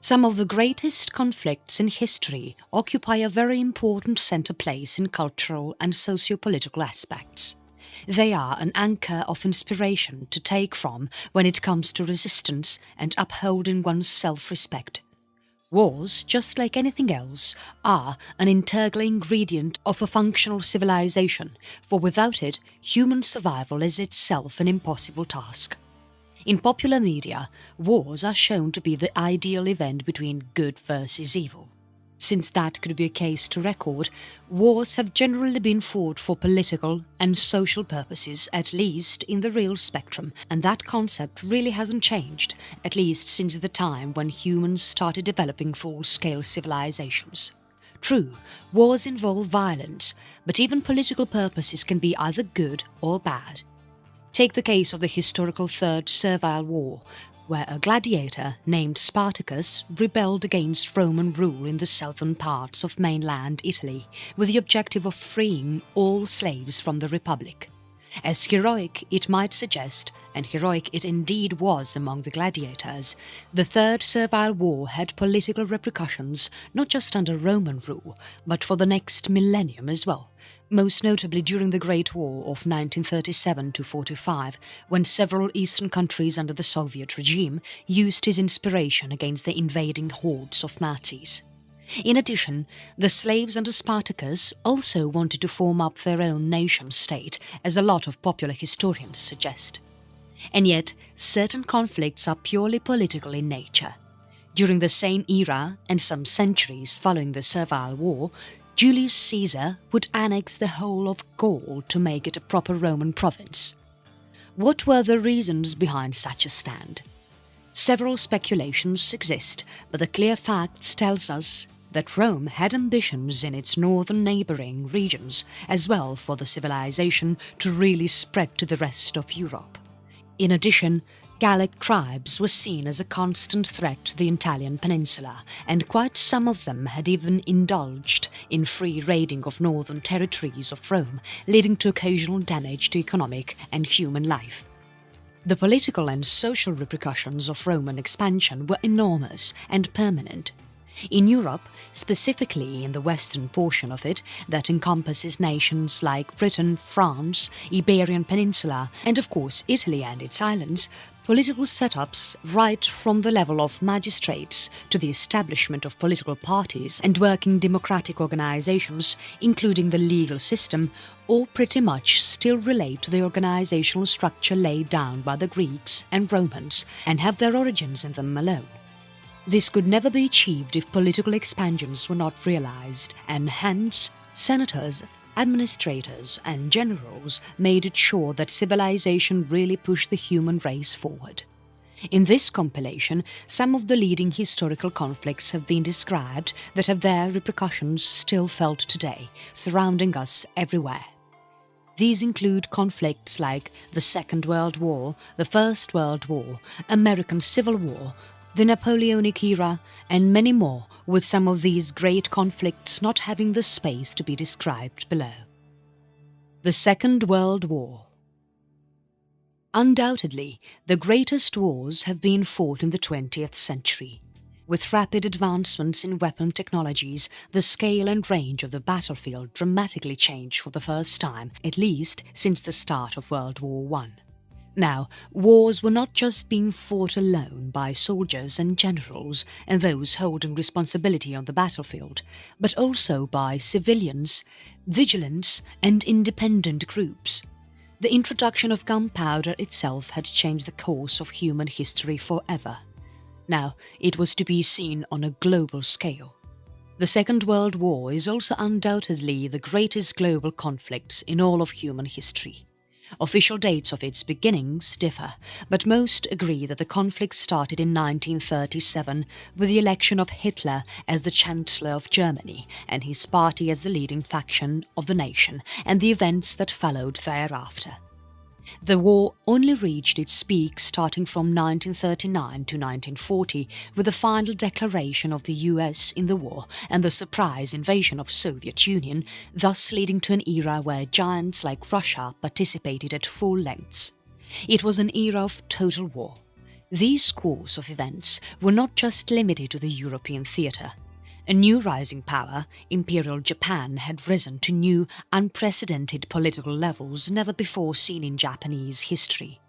Some of the greatest conflicts in history occupy a very important centre place in cultural and socio-political aspects. They are an anchor of inspiration to take from when it comes to resistance and upholding one's self-respect. Wars, just like anything else, are an integral ingredient of a functional civilization, for without it, human survival is itself an impossible task. In popular media, wars are shown to be the ideal event between good versus evil. Since that could be a case to record, wars have generally been fought for political and social purposes, at least in the real spectrum, and that concept really hasn't changed, at least since the time when humans started developing full-scale civilizations. True, wars involve violence, but even political purposes can be either good or bad. Take the case of the historical Third Servile War, where a gladiator named Spartacus rebelled against Roman rule in the southern parts of mainland Italy with the objective of freeing all slaves from the Republic. As heroic it might suggest, and heroic it indeed was among the gladiators, the Third Servile War had political repercussions not just under Roman rule, but for the next millennium as well, most notably during the Great War of 1937–45, when several eastern countries under the Soviet regime used his inspiration against the invading hordes of Nazis. In addition, the slaves under Spartacus also wanted to form up their own nation-state, as a lot of popular historians suggest. And yet, certain conflicts are purely political in nature. During the same era, and some centuries following the Servile War, Julius Caesar would annex the whole of Gaul to make it a proper Roman province. What were the reasons behind such a stand? Several speculations exist, but the clear facts tells us that Rome had ambitions in its northern neighbouring regions as well for the civilization to really spread to the rest of Europe. In addition, Gallic tribes were seen as a constant threat to the Italian peninsula, and quite some of them had even indulged in free raiding of northern territories of Rome, leading to occasional damage to economic and human life. The political and social repercussions of Roman expansion were enormous and permanent. In Europe, specifically in the western portion of it that encompasses nations like Britain, France, Iberian Peninsula and of course Italy and its islands, political setups right from the level of magistrates to the establishment of political parties and working democratic organizations, including the legal system, all pretty much still relate to the organizational structure laid down by the Greeks and Romans and have their origins in them alone. This could never be achieved if political expansions were not realized, and hence senators, administrators and generals made it sure that civilization really pushed the human race forward. In this compilation, some of the leading historical conflicts have been described that have their repercussions still felt today, surrounding us everywhere. These include conflicts like the Second World War, the First World War, American Civil War, the Napoleonic era, and many more, with some of these great conflicts not having the space to be described below. The Second World War. Undoubtedly, the greatest wars have been fought in the 20th century. With rapid advancements in weapon technologies, the scale and range of the battlefield dramatically changed for the first time, at least since the start of World War I. Now, wars were not just being fought alone by soldiers and generals and those holding responsibility on the battlefield, but also by civilians, vigilants and independent groups. The introduction of gunpowder itself had changed the course of human history forever. Now, it was to be seen on a global scale. The Second World War is also undoubtedly the greatest global conflict in all of human history. Official dates of its beginnings differ, but most agree that the conflict started in 1937 with the election of Hitler as the Chancellor of Germany and his party as the leading faction of the nation, and the events that followed thereafter. The war only reached its peak starting from 1939 to 1940 with the final declaration of the US in the war and the surprise invasion of Soviet Union, thus leading to an era where giants like Russia participated at full lengths. It was an era of total war. These course of events were not just limited to the European theatre. A new rising power, Imperial Japan, had risen to new, unprecedented political levels never before seen in Japanese history.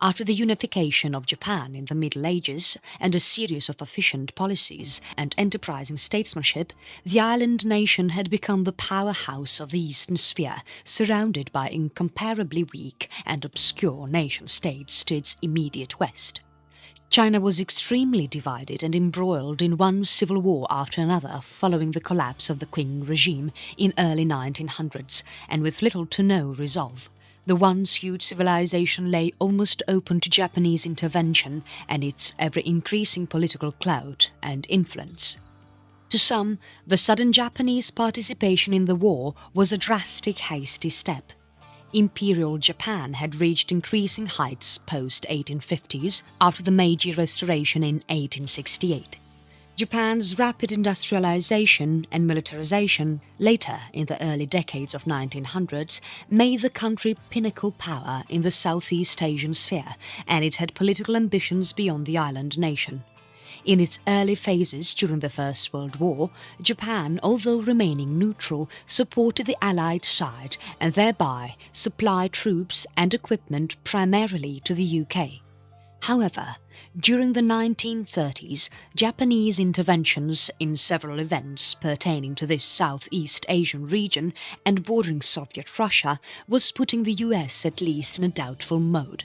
After the unification of Japan in the Middle Ages and a series of efficient policies and enterprising statesmanship, the island nation had become the powerhouse of the Eastern Sphere, surrounded by incomparably weak and obscure nation-states to its immediate west. China was extremely divided and embroiled in one civil war after another following the collapse of the Qing regime in early 1900s, and with little to no resolve. The once huge civilization lay almost open to Japanese intervention and its ever-increasing political clout and influence. To some, the sudden Japanese participation in the war was a drastic, hasty step. Imperial Japan had reached increasing heights post-1850s after the Meiji Restoration in 1868. Japan's rapid industrialization and militarization later in the early decades of 1900s made the country pinnacle power in the Southeast Asian sphere, and it had political ambitions beyond the island nation. In its early phases during the First World War, Japan, although remaining neutral, supported the Allied side and thereby supplied troops and equipment primarily to the UK. However, during the 1930s, Japanese interventions in several events pertaining to this Southeast Asian region and bordering Soviet Russia was putting the US at least in a doubtful mode.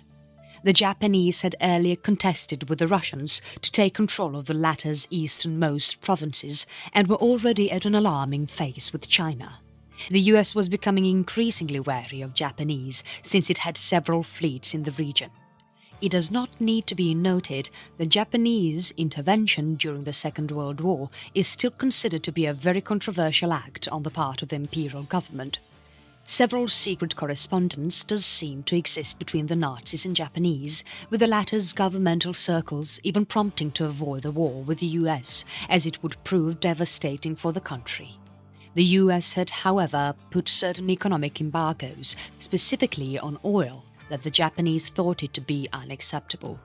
The Japanese had earlier contested with the Russians to take control of the latter's easternmost provinces and were already at an alarming phase with China. The US was becoming increasingly wary of Japanese since it had several fleets in the region. It does not need to be noted that Japanese intervention during the Second World War is still considered to be a very controversial act on the part of the imperial government. Several secret correspondence does seem to exist between the Nazis and Japanese, with the latter's governmental circles even prompting to avoid the war with the US, as it would prove devastating for the country. The US had, however, put certain economic embargoes, specifically on oil, that the Japanese thought it to be unacceptable.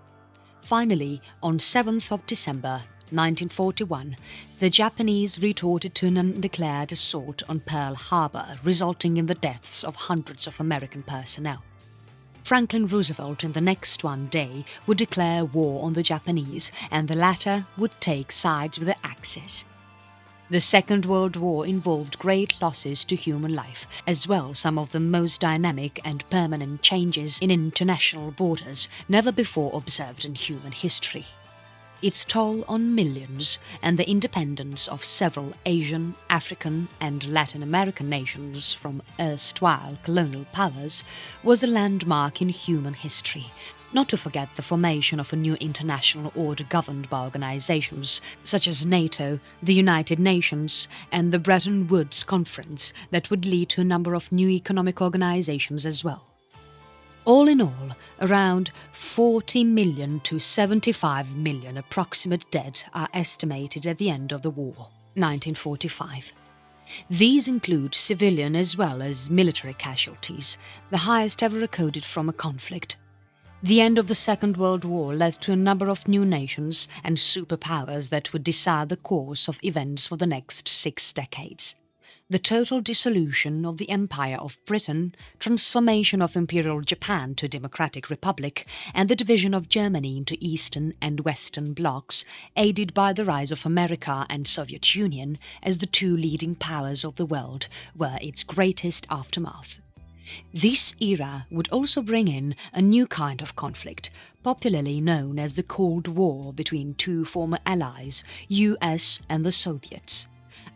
Finally, on 7th of December 1941, the Japanese retorted to an undeclared assault on Pearl Harbor, resulting in the deaths of hundreds of American personnel. Franklin Roosevelt in the next one day would declare war on the Japanese, and the latter would take sides with the Axis. The Second World War involved great losses to human life, as well as some of the most dynamic and permanent changes in international borders never before observed in human history. Its toll on millions and the independence of several Asian, African and Latin American nations from erstwhile colonial powers was a landmark in human history, not to forget the formation of a new international order governed by organizations such as NATO, the United Nations and the Bretton Woods Conference that would lead to a number of new economic organizations as well. All in all, around 40 million to 75 million approximate dead are estimated at the end of the war, 1945. These include civilian as well as military casualties, the highest ever recorded from a conflict. The end of the Second World War led to a number of new nations and superpowers that would decide the course of events for the next 6 decades. The total dissolution of the Empire of Britain, transformation of Imperial Japan to a democratic republic, and the division of Germany into Eastern and Western blocs, aided by the rise of America and Soviet Union as the two leading powers of the world, were its greatest aftermath. This era would also bring in a new kind of conflict, popularly known as the Cold War between two former allies, US and the Soviets.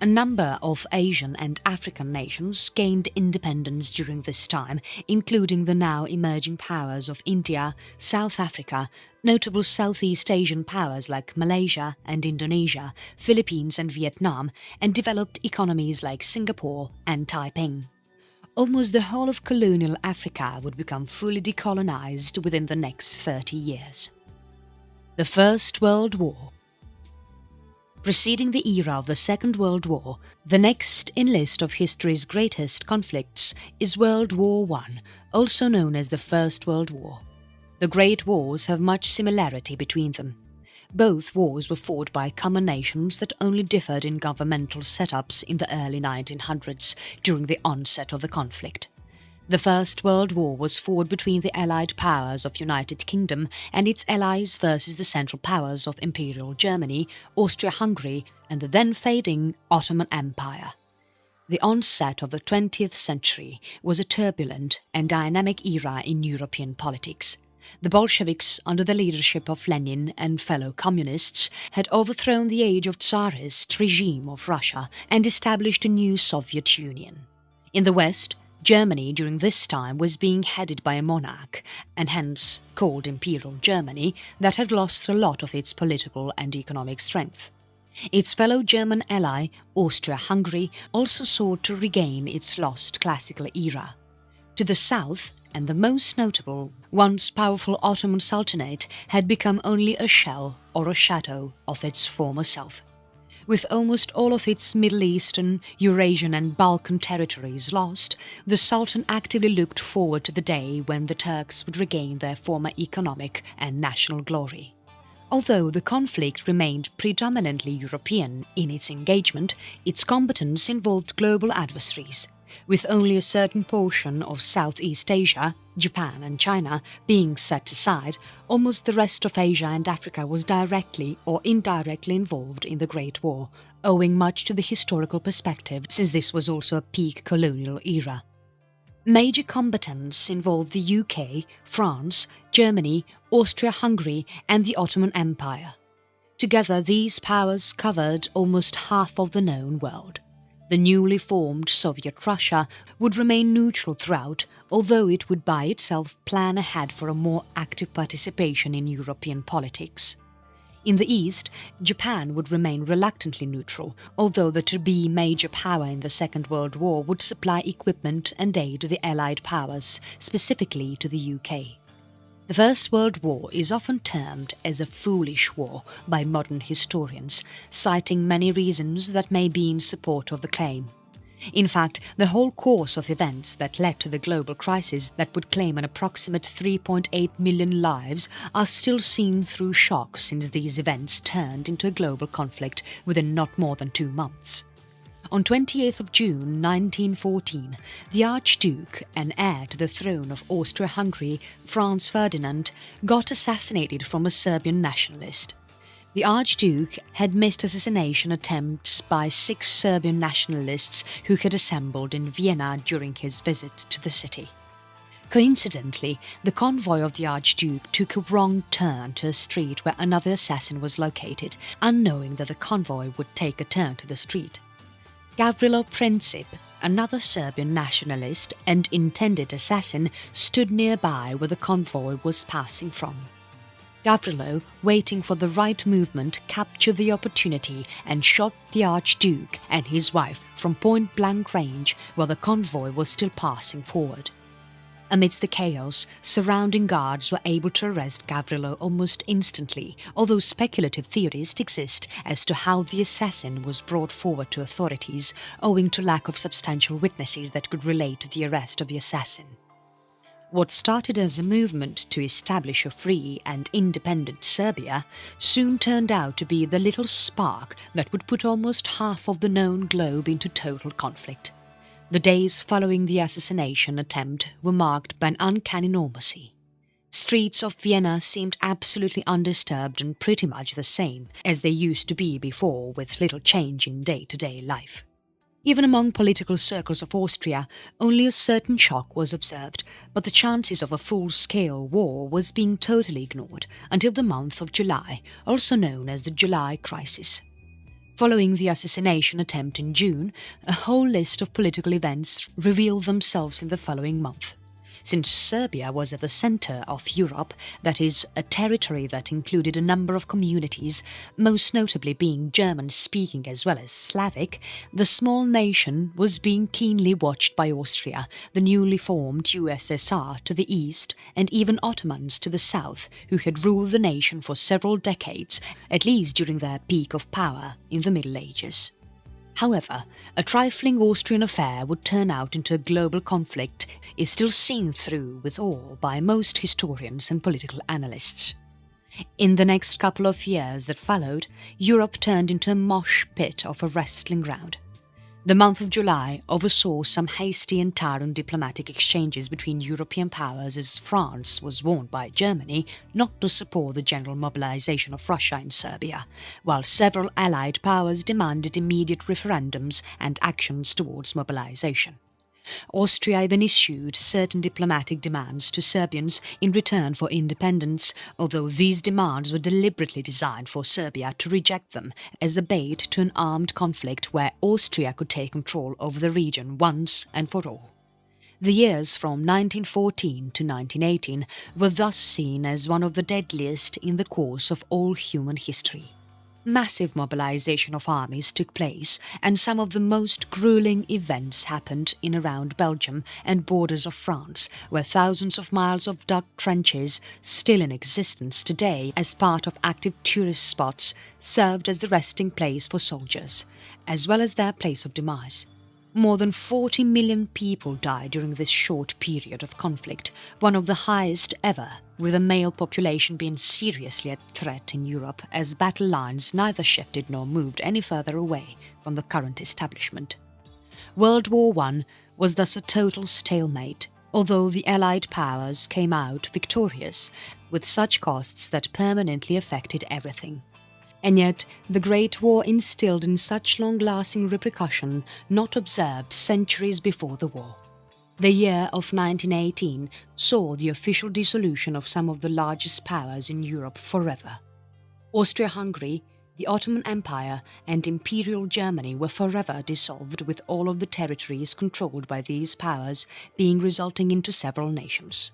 A number of Asian and African nations gained independence during this time, including the now emerging powers of India, South Africa, notable Southeast Asian powers like Malaysia and Indonesia, Philippines and Vietnam, and developed economies like Singapore and Taiping. Almost the whole of colonial Africa would become fully decolonized within the next 30 years. The First World War. Preceding the era of the Second World War, the next in list of history's greatest conflicts is World War I, also known as the First World War. The Great Wars have much similarity between them. Both wars were fought by common nations that only differed in governmental setups in the early 1900s during the onset of the conflict. The First World War was fought between the Allied powers of United Kingdom and its allies versus the Central Powers of Imperial Germany, Austria-Hungary and the then fading Ottoman Empire. The onset of the 20th century was a turbulent and dynamic era in European politics. The Bolsheviks, under the leadership of Lenin and fellow communists, had overthrown the age of Tsarist regime of Russia and established a new Soviet Union. In the West, Germany during this time was being headed by a monarch, and hence called Imperial Germany, that had lost a lot of its political and economic strength. Its fellow German ally, Austria-Hungary, also sought to regain its lost classical era. To the south, and the most notable, once powerful Ottoman Sultanate had become only a shell or a shadow of its former self. With almost all of its Middle Eastern, Eurasian and Balkan territories lost, the Sultan actively looked forward to the day when the Turks would regain their former economic and national glory. Although the conflict remained predominantly European in its engagement, its combatants involved global adversaries, with only a certain portion of Southeast Asia, Japan and China, being set aside. Almost the rest of Asia and Africa was directly or indirectly involved in the Great War, owing much to the historical perspective, since this was also a peak colonial era. Major combatants involved the UK, France, Germany, Austria-Hungary and the Ottoman Empire. Together these powers covered almost half of the known world. The newly formed Soviet Russia would remain neutral throughout, although it would by itself plan ahead for a more active participation in European politics. In the East, Japan would remain reluctantly neutral, although the to-be major power in the Second World War would supply equipment and aid to the Allied powers, specifically to the UK. The First World War is often termed as a foolish war by modern historians, citing many reasons that may be in support of the claim. In fact, the whole course of events that led to the global crisis that would claim an approximate 3.8 million lives are still seen through shock, since these events turned into a global conflict within not more than 2 months. On 28th of June 1914, the Archduke and heir to the throne of Austria-Hungary, Franz Ferdinand, got assassinated from a Serbian nationalist. The Archduke had missed assassination attempts by 6 Serbian nationalists who had assembled in Vienna during his visit to the city. Coincidentally, the convoy of the Archduke took a wrong turn to a street where another assassin was located, unknowing that the convoy would take a turn to the street. Gavrilo Princip, another Serbian nationalist and intended assassin, stood nearby where the convoy was passing from. Gavrilo, waiting for the right movement, captured the opportunity and shot the Archduke and his wife from point-blank range while the convoy was still passing forward. Amidst the chaos, surrounding guards were able to arrest Gavrilo almost instantly, although speculative theories exist as to how the assassin was brought forward to authorities, owing to lack of substantial witnesses that could relate to the arrest of the assassin. What started as a movement to establish a free and independent Serbia soon turned out to be the little spark that would put almost half of the known globe into total conflict. The days following the assassination attempt were marked by an uncanny normalcy. Streets of Vienna seemed absolutely undisturbed and pretty much the same as they used to be before, with little change in day-to-day life. Even among political circles of Austria, only a certain shock was observed, but the chances of a full-scale war was being totally ignored until the month of July, also known as the July Crisis. Following the assassination attempt in June, a whole list of political events revealed themselves in the following month. Since Serbia was at the centre of Europe, that is, a territory that included a number of communities, most notably being German-speaking as well as Slavic, the small nation was being keenly watched by Austria, the newly formed USSR to the east, and even Ottomans to the south, who had ruled the nation for several decades, at least during their peak of power in the Middle Ages. However, a trifling Austrian affair would turn out into a global conflict is still seen through with awe by most historians and political analysts. In the next couple of years that followed, Europe turned into a mosh pit of a wrestling ground. The month of July oversaw some hasty and tyrant diplomatic exchanges between European powers as France was warned by Germany not to support the general mobilization of Russia in Serbia, while several Allied powers demanded immediate referendums and actions towards mobilization. Austria even issued certain diplomatic demands to Serbians in return for independence, although these demands were deliberately designed for Serbia to reject them as a bait to an armed conflict where Austria could take control over the region once and for all. The years from 1914 to 1918 were thus seen as one of the deadliest in the course of all human history. Massive mobilization of armies took place, and some of the most grueling events happened in around Belgium and borders of France, where thousands of miles of dug trenches, still in existence today as part of active tourist spots, served as the resting place for soldiers, as well as their place of demise. More than 40 million people died during this short period of conflict, one of the highest ever, with the male population being seriously at threat in Europe as battle lines neither shifted nor moved any further away from the current establishment. World War I was thus a total stalemate, although the Allied powers came out victorious, with such costs that permanently affected everything. And yet, the Great War instilled in such long-lasting repercussion not observed centuries before the war. The year of 1918 saw the official dissolution of some of the largest powers in Europe forever. Austria-Hungary, the Ottoman Empire and Imperial Germany were forever dissolved, with all of the territories controlled by these powers being resulting into several nations.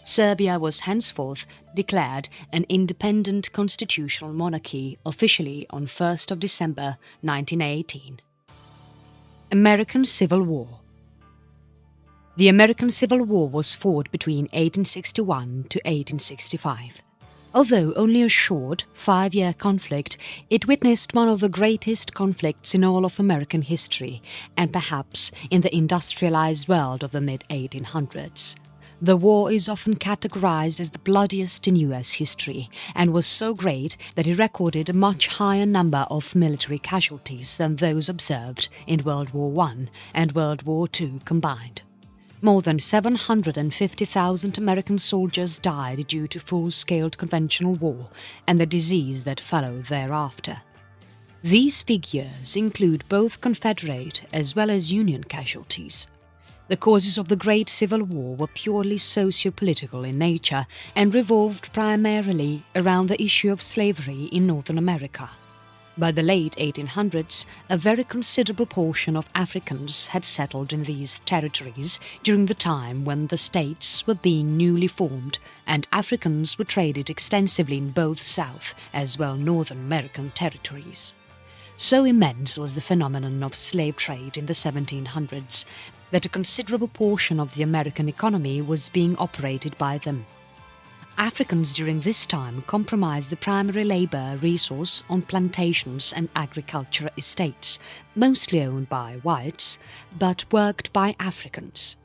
Serbia was henceforth declared an independent constitutional monarchy officially on 1st of December 1918. American Civil War. The American Civil War was fought between 1861 to 1865. Although only a short, 5-year conflict, it witnessed one of the greatest conflicts in all of American history, and perhaps in the industrialized world of the mid-1800s. The war is often categorized as the bloodiest in US history, and was so great that it recorded a much higher number of military casualties than those observed in World War I and World War II combined. More than 750,000 American soldiers died due to full-scale conventional war and the disease that followed thereafter. These figures include both Confederate as well as Union casualties. The causes of the Great Civil War were purely socio-political in nature and revolved primarily around the issue of slavery in Northern America. By the late 1800s, a very considerable portion of Africans had settled in these territories during the time when the states were being newly formed, and Africans were traded extensively in both South as well Northern American territories. So immense was the phenomenon of slave trade in the 1700s that a considerable portion of the American economy was being operated by them. Africans during this time comprised the primary labor resource on plantations and agricultural estates, mostly owned by whites, but worked by Africans.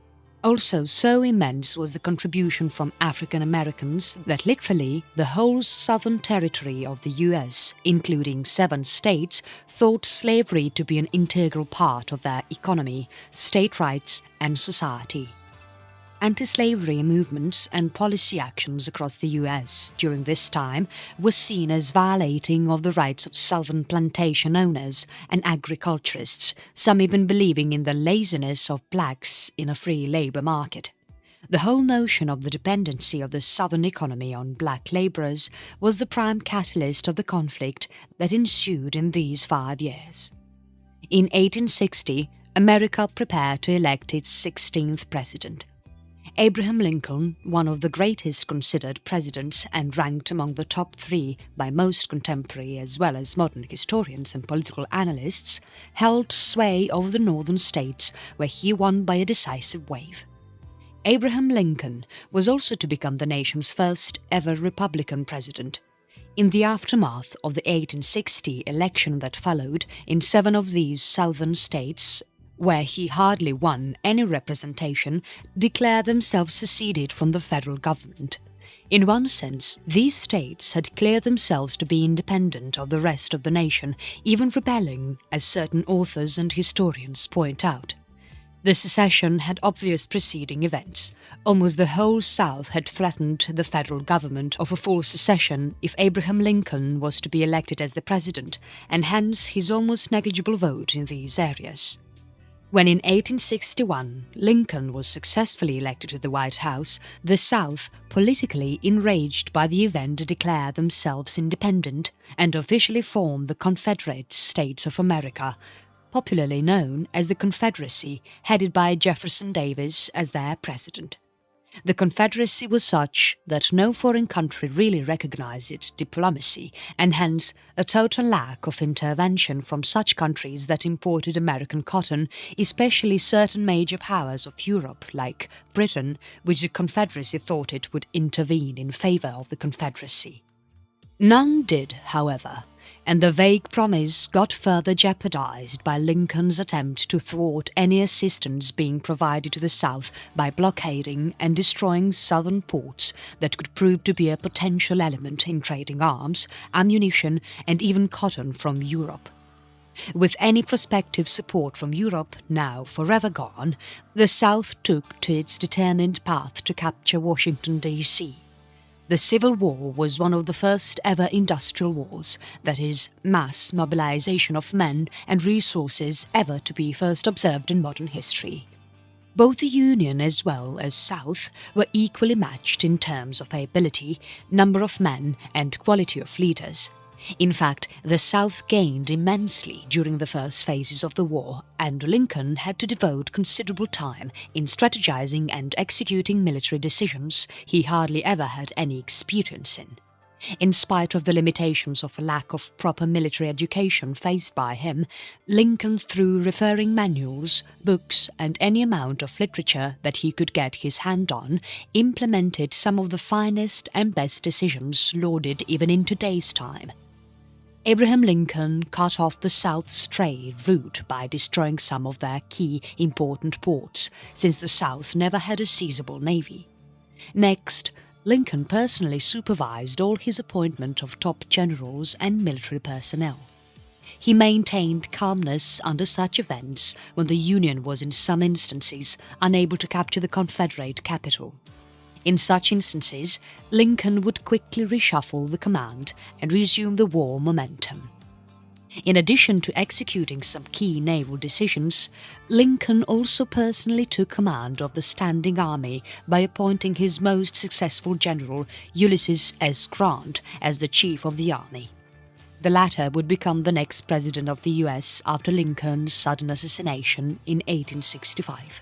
Also, so immense was the contribution from African Americans that literally the whole southern territory of the US, including 7 states, thought slavery to be an integral part of their economy, state rights and society. Anti-slavery movements and policy actions across the US during this time were seen as violating of the rights of southern plantation owners and agriculturists, some even believing in the laziness of blacks in a free labor market. The whole notion of the dependency of the southern economy on black laborers was the prime catalyst of the conflict that ensued in these 5 years. In 1860, America prepared to elect its 16th president. Abraham Lincoln, one of the greatest considered presidents and ranked among the top 3 by most contemporary as well as modern historians and political analysts, held sway over the northern states where he won by a decisive wave. Abraham Lincoln was also to become the nation's first ever Republican president. In the aftermath of the 1860 election that followed in 7 of these southern states, where he hardly won any representation, declared themselves seceded from the federal government. In one sense, these states had declared themselves to be independent of the rest of the nation, even rebelling, as certain authors and historians point out. The secession had obvious preceding events. Almost the whole South had threatened the federal government of a full secession if Abraham Lincoln was to be elected as the president, and hence his almost negligible vote in these areas. When in 1861 Lincoln was successfully elected to the White House, the South, politically enraged by the event, declared themselves independent and officially formed the Confederate States of America, popularly known as the Confederacy, headed by Jefferson Davis as their president. The Confederacy was such that no foreign country really recognized its diplomacy, and hence a total lack of intervention from such countries that imported American cotton, especially certain major powers of Europe like Britain, which the Confederacy thought it would intervene in favor of the Confederacy. None did, however, and the vague promise got further jeopardized by Lincoln's attempt to thwart any assistance being provided to the South by blockading and destroying southern ports that could prove to be a potential element in trading arms, ammunition, and even cotton from Europe. With any prospective support from Europe now forever gone, the South took to its determined path to capture Washington, D.C. The Civil War was one of the first ever industrial wars, that is, mass mobilization of men and resources ever to be first observed in modern history. Both the Union as well as South were equally matched in terms of ability, number of men and quality of leaders. In fact, the South gained immensely during the first phases of the war, and Lincoln had to devote considerable time in strategizing and executing military decisions he hardly ever had any experience in. In spite of the limitations of a lack of proper military education faced by him, Lincoln, through referring manuals, books, and any amount of literature that he could get his hand on, implemented some of the finest and best decisions lauded even in today's time. Abraham Lincoln cut off the South's trade route by destroying some of their key important ports, since the South never had a seizable navy. Next, Lincoln personally supervised all his appointment of top generals and military personnel. He maintained calmness under such events when the Union was in some instances unable to capture the Confederate capital. In such instances, Lincoln would quickly reshuffle the command and resume the war momentum. In addition to executing some key naval decisions, Lincoln also personally took command of the standing army by appointing his most successful general, Ulysses S. Grant, as the chief of the army. The latter would become the next president of the US after Lincoln's sudden assassination in 1865.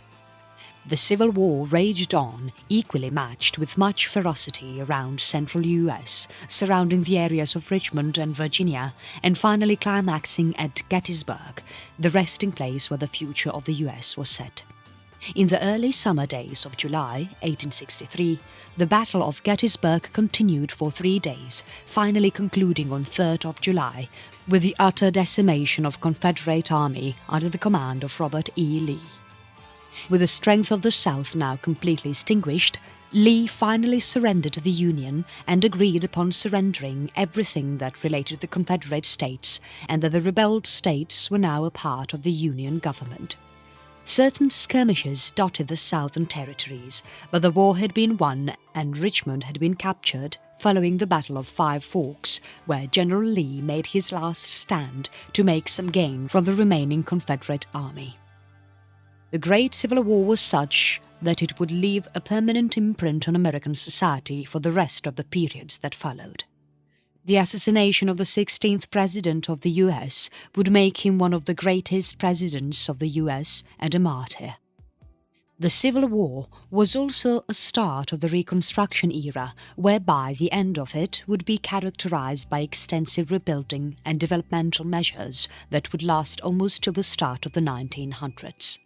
The Civil War raged on, equally matched with much ferocity around central US, surrounding the areas of Richmond and Virginia, and finally climaxing at Gettysburg, the resting place where the future of the US was set. In the early summer days of July 1863, the Battle of Gettysburg continued for 3 days, finally concluding on 3rd of July with the utter decimation of Confederate army under the command of Robert E. Lee. With the strength of the South now completely extinguished, Lee finally surrendered to the Union and agreed upon surrendering everything that related to the Confederate States, and that the rebelled states were now a part of the Union government. Certain skirmishes dotted the southern territories, but the war had been won and Richmond had been captured following the Battle of Five Forks, where General Lee made his last stand to make some gain from the remaining Confederate army. The Great Civil War was such that it would leave a permanent imprint on American society for the rest of the periods that followed. The assassination of the 16th President of the US would make him one of the greatest presidents of the US and a martyr. The Civil War was also a start of the Reconstruction era, whereby the end of it would be characterized by extensive rebuilding and developmental measures that would last almost till the start of the 1900s.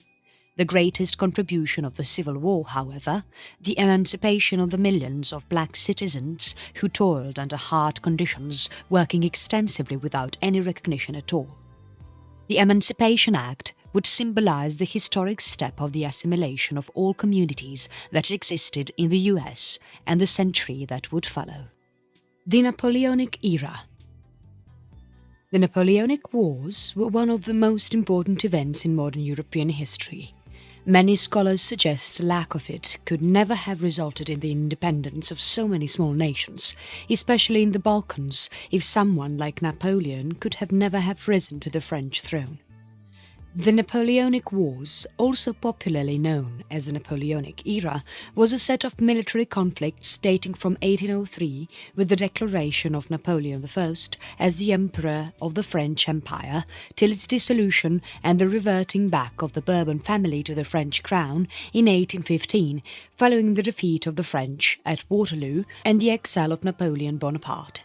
The greatest contribution of the Civil War, however, the emancipation of the millions of black citizens who toiled under hard conditions, working extensively without any recognition at all. The Emancipation Act would symbolize the historic step of the assimilation of all communities that existed in the US and the century that would follow. The Napoleonic Era. The Napoleonic Wars were one of the most important events in modern European history. Many scholars suggest a lack of it could never have resulted in the independence of so many small nations, especially in the Balkans, if someone like Napoleon could have never have risen to the French throne. The Napoleonic Wars, also popularly known as the Napoleonic Era, was a set of military conflicts dating from 1803 with the declaration of Napoleon I as the Emperor of the French Empire till its dissolution and the reverting back of the Bourbon family to the French crown in 1815, following the defeat of the French at Waterloo and the exile of Napoleon Bonaparte.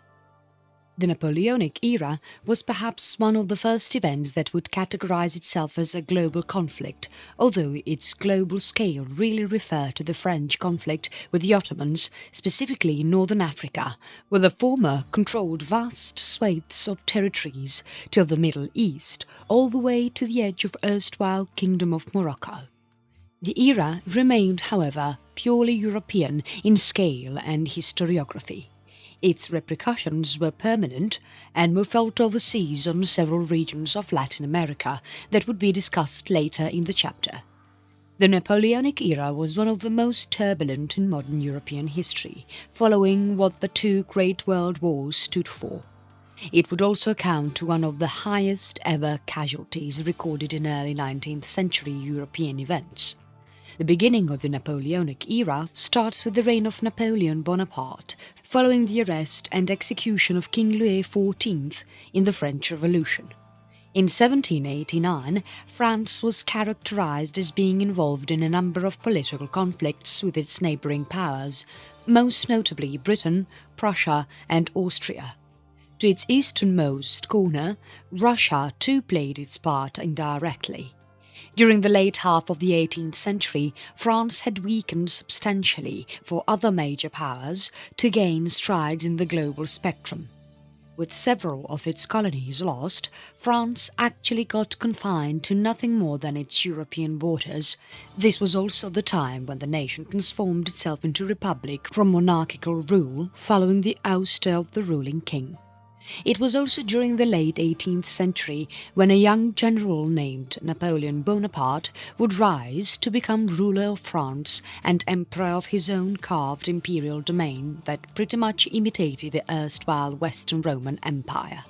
The Napoleonic era was perhaps one of the first events that would categorize itself as a global conflict, although its global scale really referred to the French conflict with the Ottomans, specifically in northern Africa, where the former controlled vast swathes of territories till the Middle East, all the way to the edge of erstwhile Kingdom of Morocco. The era remained, however, purely European in scale and historiography. Its repercussions were permanent and were felt overseas on several regions of Latin America that would be discussed later in the chapter. The Napoleonic era was one of the most turbulent in modern European history, following what the two great world wars stood for. It would also account to one of the highest ever casualties recorded in early 19th century European events. The beginning of the Napoleonic era starts with the reign of Napoleon Bonaparte, following the arrest and execution of King Louis XIV in the French Revolution. In 1789, France was characterized as being involved in a number of political conflicts with its neighboring powers, most notably Britain, Prussia and Austria. To its easternmost corner, Russia too played its part indirectly. During the late half of the 18th century, France had weakened substantially for other major powers to gain strides in the global spectrum. With several of its colonies lost, France actually got confined to nothing more than its European borders. This was also the time when the nation transformed itself into a republic from monarchical rule following the ouster of the ruling king. It was also during the late 18th century when a young general named Napoleon Bonaparte would rise to become ruler of France and emperor of his own carved imperial domain that pretty much imitated the erstwhile Western Roman Empire.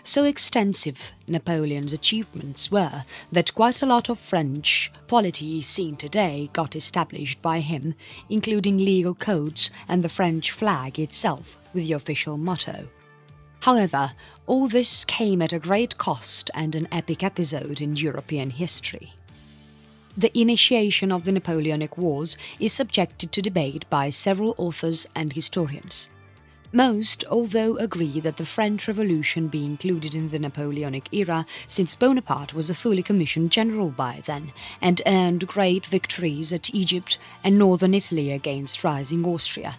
So extensive Napoleon's achievements were that quite a lot of French polity seen today got established by him, including legal codes and the French flag itself with the official motto. However, all this came at a great cost and an epic episode in European history. The initiation of the Napoleonic Wars is subjected to debate by several authors and historians. Most, although, agree that the French Revolution be included in the Napoleonic era since Bonaparte was a fully commissioned general by then and earned great victories at Egypt and northern Italy against rising Austria.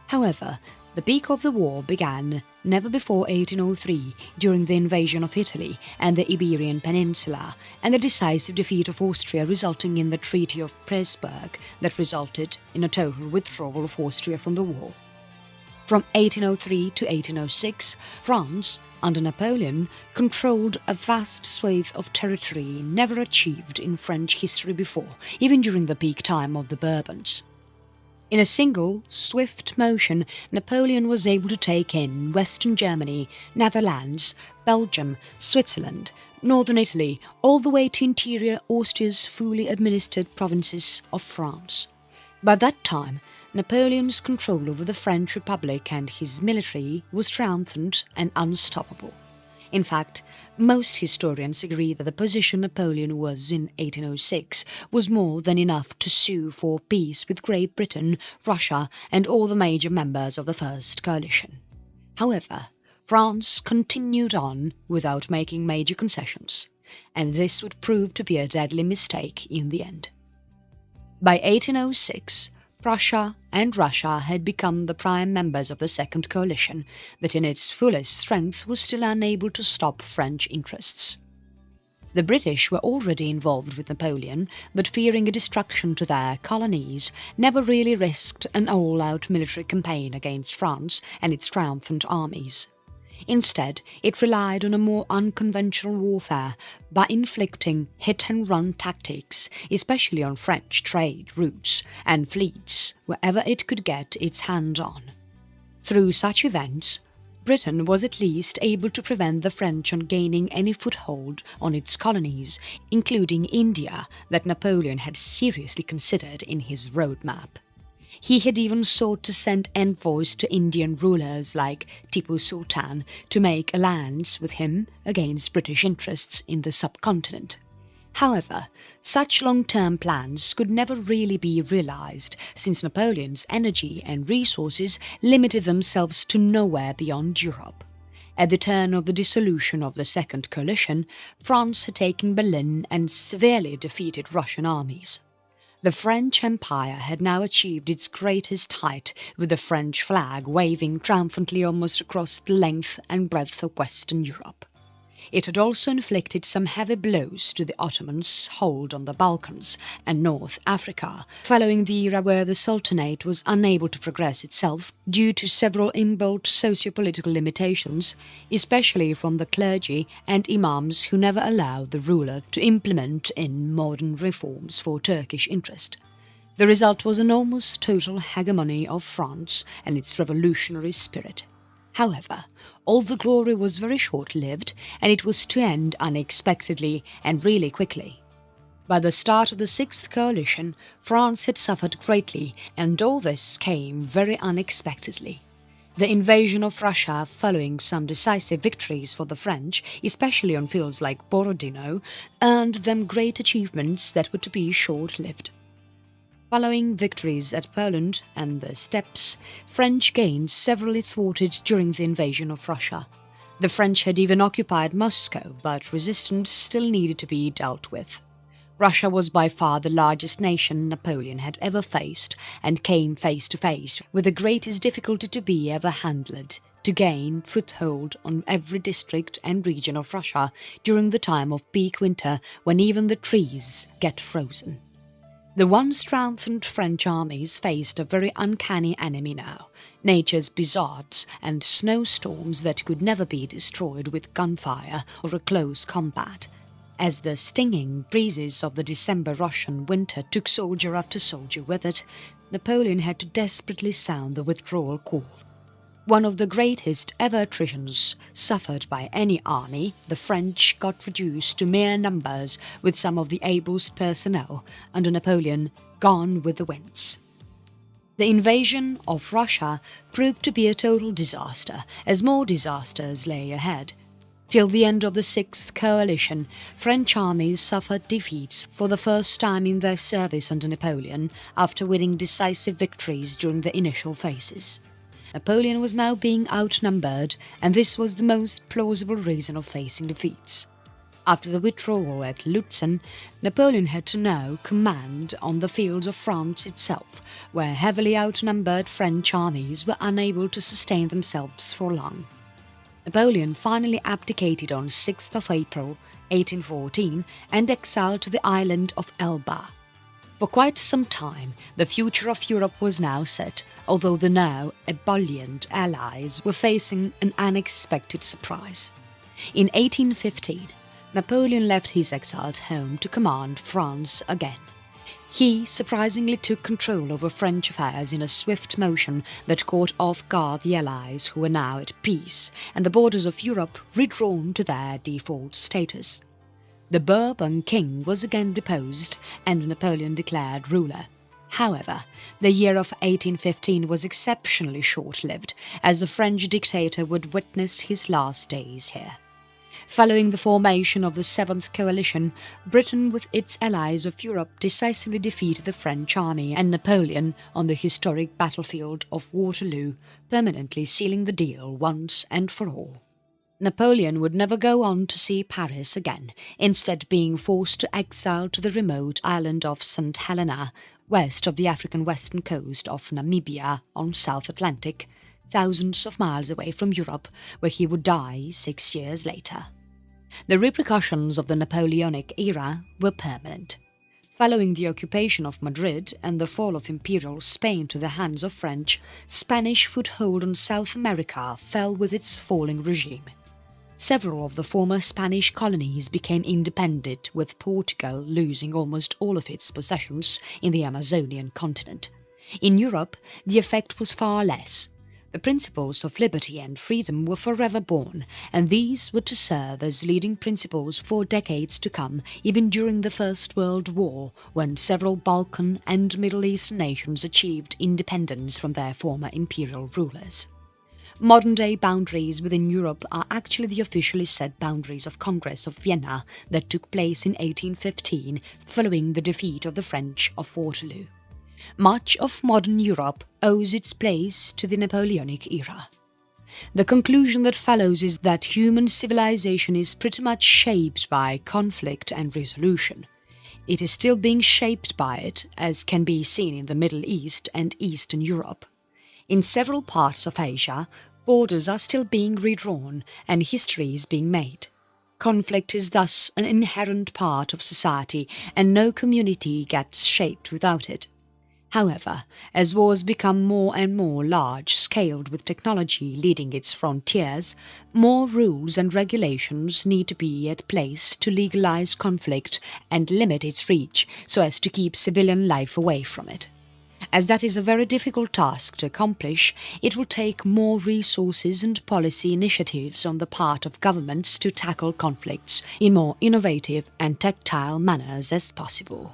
However, the peak of the war began never before 1803 during the invasion of Italy and the Iberian Peninsula and the decisive defeat of Austria resulting in the Treaty of Pressburg that resulted in a total withdrawal of Austria from the war. From 1803 to 1806, France, under Napoleon, controlled a vast swathe of territory never achieved in French history before, even during the peak time of the Bourbons. In a single, swift motion, Napoleon was able to take in Western Germany, Netherlands, Belgium, Switzerland, northern Italy, all the way to interior Austria's fully administered provinces of France. By that time, Napoleon's control over the French Republic and his military was triumphant and unstoppable. In fact, most historians agree that the position Napoleon was in 1806 was more than enough to sue for peace with Great Britain, Russia and all the major members of the First Coalition. However, France continued on without making major concessions. and this would prove to be a deadly mistake in the end. By 1806, Prussia and Russia had become the prime members of the Second Coalition that in its fullest strength was still unable to stop French interests. The British were already involved with Napoleon, but fearing a destruction to their colonies, never really risked an all-out military campaign against France and its triumphant armies. Instead, it relied on a more unconventional warfare by inflicting hit-and-run tactics, especially on French trade routes and fleets, wherever it could get its hands on. Through such events, Britain was at least able to prevent the French on gaining any foothold on its colonies, including India, that Napoleon had seriously considered in his roadmap. He had even sought to send envoys to Indian rulers like Tipu Sultan to make alliance with him against British interests in the subcontinent. However, such long-term plans could never really be realized, since Napoleon's energy and resources limited themselves to nowhere beyond Europe. At the turn of the dissolution of the Second Coalition, France had taken Berlin and severely defeated Russian armies. The French Empire had now achieved its greatest height, with the French flag waving triumphantly almost across the length and breadth of Western Europe. It had also inflicted some heavy blows to the Ottomans' hold on the Balkans and North Africa, following the era where the Sultanate was unable to progress itself due to several inbuilt socio-political limitations, especially from the clergy and imams who never allowed the ruler to implement in modern reforms for Turkish interest. The result was an almost total hegemony of France and its revolutionary spirit. However, all the glory was very short-lived, and it was to end unexpectedly and really quickly. By the start of the Sixth Coalition, France had suffered greatly, and all this came very unexpectedly. The invasion of Russia, following some decisive victories for the French, especially on fields like Borodino, earned them great achievements that were to be short-lived. Following victories at Poland and the Steppes, French gains severely thwarted during the invasion of Russia. The French had even occupied Moscow, but resistance still needed to be dealt with. Russia was by far the largest nation Napoleon had ever faced, and came face to face with the greatest difficulty to be ever handled, to gain foothold on every district and region of Russia during the time of peak winter when even the trees get frozen. The once triumphant French armies faced a very uncanny enemy now, nature's blizzards and snowstorms that could never be destroyed with gunfire or a close combat. As the stinging breezes of the December Russian winter took soldier after soldier with it, Napoleon had to desperately sound the withdrawal call. One of the greatest ever attritions suffered by any army, the French got reduced to mere numbers, with some of the ablest personnel under Napoleon gone with the winds. The invasion of Russia proved to be a total disaster, as more disasters lay ahead. Till the end of the Sixth Coalition, French armies suffered defeats for the first time in their service under Napoleon, after winning decisive victories during the initial phases. Napoleon was now being outnumbered, and this was the most plausible reason of facing defeats. After the withdrawal at Lutzen, Napoleon had to now command on the fields of France itself, where heavily outnumbered French armies were unable to sustain themselves for long. Napoleon finally abdicated on 6th of April, 1814, and exiled to the island of Elba. For quite some time, the future of Europe was now set, although the now ebullient Allies were facing an unexpected surprise. In 1815, Napoleon left his exiled home to command France again. He surprisingly took control over French affairs in a swift motion that caught off guard the Allies, who were now at peace, and the borders of Europe redrawn to their default status. The Bourbon king was again deposed, and Napoleon declared ruler. However, the year of 1815 was exceptionally short-lived, as the French dictator would witness his last days here. Following the formation of the Seventh Coalition, Britain with its allies of Europe decisively defeated the French army and Napoleon on the historic battlefield of Waterloo, permanently sealing the deal once and for all. Napoleon would never go on to see Paris again, instead being forced to exile to the remote island of St. Helena, west of the African western coast of Namibia on South Atlantic, thousands of miles away from Europe, where he would die 6 years later. The repercussions of the Napoleonic era were permanent. Following the occupation of Madrid and the fall of Imperial Spain to the hands of French, Spanish foothold on South America fell with its falling regime. Several of the former Spanish colonies became independent, with Portugal losing almost all of its possessions in the Amazonian continent. In Europe, the effect was far less. The principles of liberty and freedom were forever born, and these were to serve as leading principles for decades to come, even during the First World War, when several Balkan and Middle Eastern nations achieved independence from their former imperial rulers. Modern-day boundaries within Europe are actually the officially set boundaries of Congress of Vienna that took place in 1815 following the defeat of the French of Waterloo. Much of modern Europe owes its place to the Napoleonic era. The conclusion that follows is that human civilization is pretty much shaped by conflict and resolution. It is still being shaped by it, as can be seen in the Middle East and Eastern Europe. In several parts of Asia, borders are still being redrawn and history is being made. Conflict is thus an inherent part of society, and no community gets shaped without it. However, as wars become more and more large-scaled with technology leading its frontiers, more rules and regulations need to be at place to legalize conflict and limit its reach so as to keep civilian life away from it. As that is a very difficult task to accomplish, it will take more resources and policy initiatives on the part of governments to tackle conflicts in more innovative and tactile manners as possible.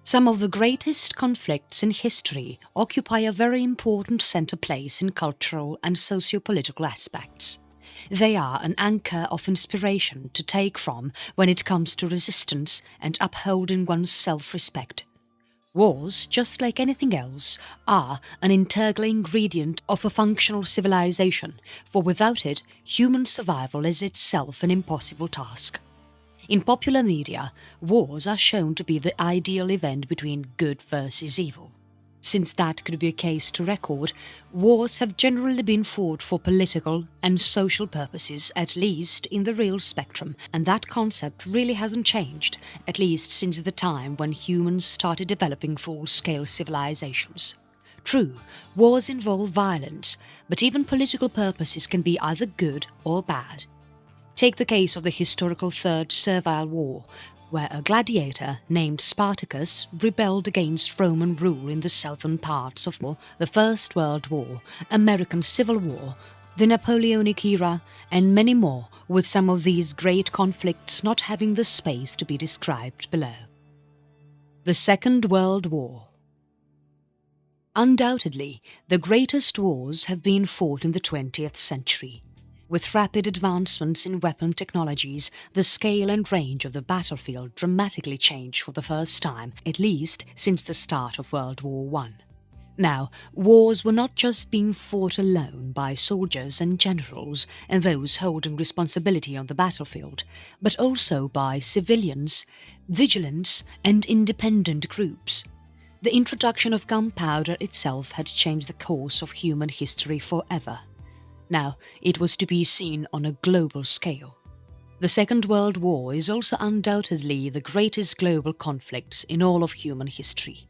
Some of the greatest conflicts in history occupy a very important centre place in cultural and socio-political aspects. They are an anchor of inspiration to take from when it comes to resistance and upholding one's self-respect. Wars, just like anything else, are an integral ingredient of a functional civilization, for without it, human survival is itself an impossible task. In popular media, wars are shown to be the ideal event between good versus evil. Since that could be a case to record, wars have generally been fought for political and social purposes, at least in the real spectrum, and that concept really hasn't changed, at least since the time when humans started developing full-scale civilizations. True, wars involve violence, but even political purposes can be either good or bad. Take the case of the historical Third Servile War, where a gladiator named Spartacus rebelled against Roman rule in the southern parts of the First World War, American Civil War, the Napoleonic era, and many more, with some of these great conflicts not having the space to be described below. The Second World War. Undoubtedly, the greatest wars have been fought in the 20th century. With rapid advancements in weapon technologies, the scale and range of the battlefield dramatically changed for the first time, at least since the start of World War I. Now, wars were not just being fought alone by soldiers and generals and those holding responsibility on the battlefield, but also by civilians, vigilants, and independent groups. The introduction of gunpowder itself had changed the course of human history forever. Now, it was to be seen on a global scale. The Second World War is also undoubtedly the greatest global conflict in all of human history.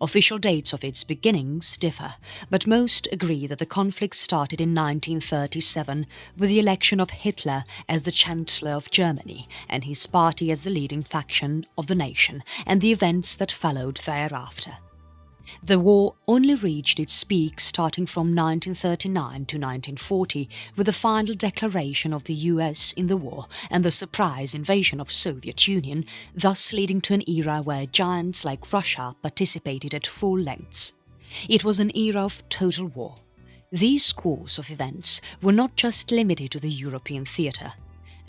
Official dates of its beginnings differ, but most agree that the conflict started in 1937 with the election of Hitler as the Chancellor of Germany and his party as the leading faction of the nation, and the events that followed thereafter. The war only reached its peak starting from 1939 to 1940 with the final declaration of the US in the war and the surprise invasion of Soviet Union, thus leading to an era where giants like Russia participated at full lengths. It was an era of total war. These course of events were not just limited to the European theatre.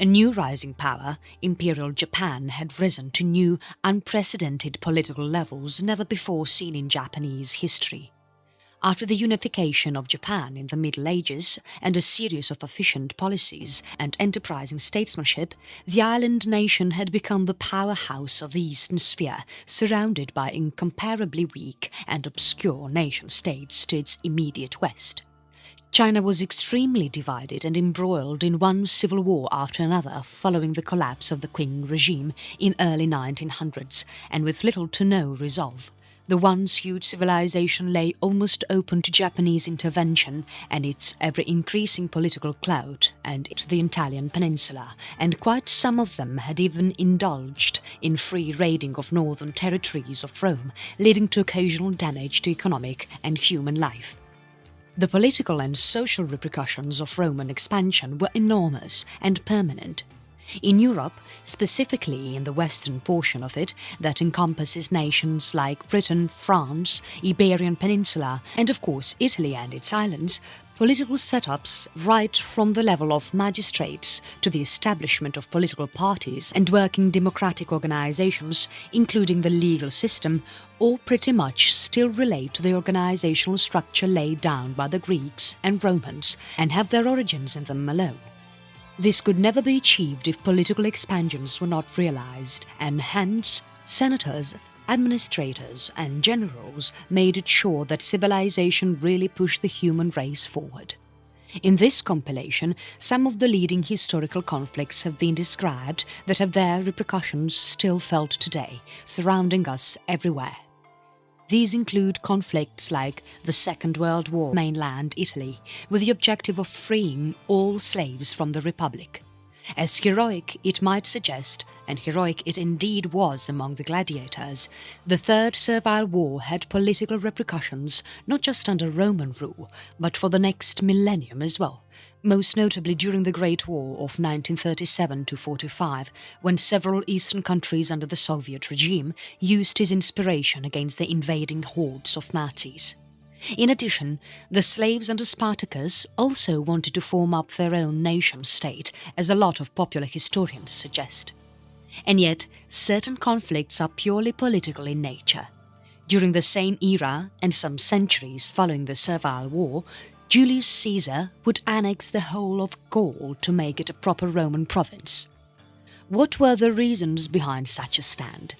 A new rising power, Imperial Japan, had risen to new, unprecedented political levels never before seen in Japanese history. After the unification of Japan in the Middle Ages and a series of efficient policies and enterprising statesmanship, the island nation had become the powerhouse of the Eastern Sphere, surrounded by incomparably weak and obscure nation-states to its immediate west. China was extremely divided and embroiled in one civil war after another following the collapse of the Qing regime in early 1900s, and with little to no resolve. The once huge civilization lay almost open to Japanese intervention and its ever-increasing political clout and to the Italian peninsula, and quite some of them had even indulged in free raiding of northern territories of Rome, leading to occasional damage to economic and human life. The political and social repercussions of Roman expansion were enormous and permanent. In Europe, specifically in the western portion of it that encompasses nations like Britain, France, Iberian Peninsula and of course Italy and its islands, political setups right from the level of magistrates to the establishment of political parties and working democratic organizations, including the legal system, all pretty much still relate to the organizational structure laid down by the Greeks and Romans and have their origins in them alone. This could never be achieved if political expansions were not realized, and hence senators, administrators and generals made it sure that civilization really pushed the human race forward. In this compilation, some of the leading historical conflicts have been described that have their repercussions still felt today, surrounding us everywhere. These include conflicts like the Second World War, mainland Italy, with the objective of freeing all slaves from the Republic. As heroic it might suggest, and heroic it indeed was among the gladiators, the Third Servile War had political repercussions not just under Roman rule, but for the next millennium as well, most notably during the Great War of 1937–45, when several eastern countries under the Soviet regime used his inspiration against the invading hordes of Nazis. In addition, the slaves under Spartacus also wanted to form up their own nation-state, as a lot of popular historians suggest. And yet, certain conflicts are purely political in nature. During the same era, and some centuries following the Servile War, Julius Caesar would annex the whole of Gaul to make it a proper Roman province. What were the reasons behind such a stand?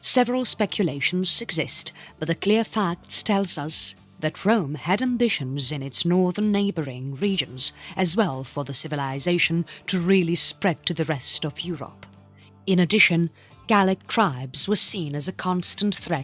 Several speculations exist, but the clear facts tells us that Rome had ambitions in its northern neighbouring regions as well for the civilization to really spread to the rest of Europe. In addition, Gallic tribes were seen as a constant threat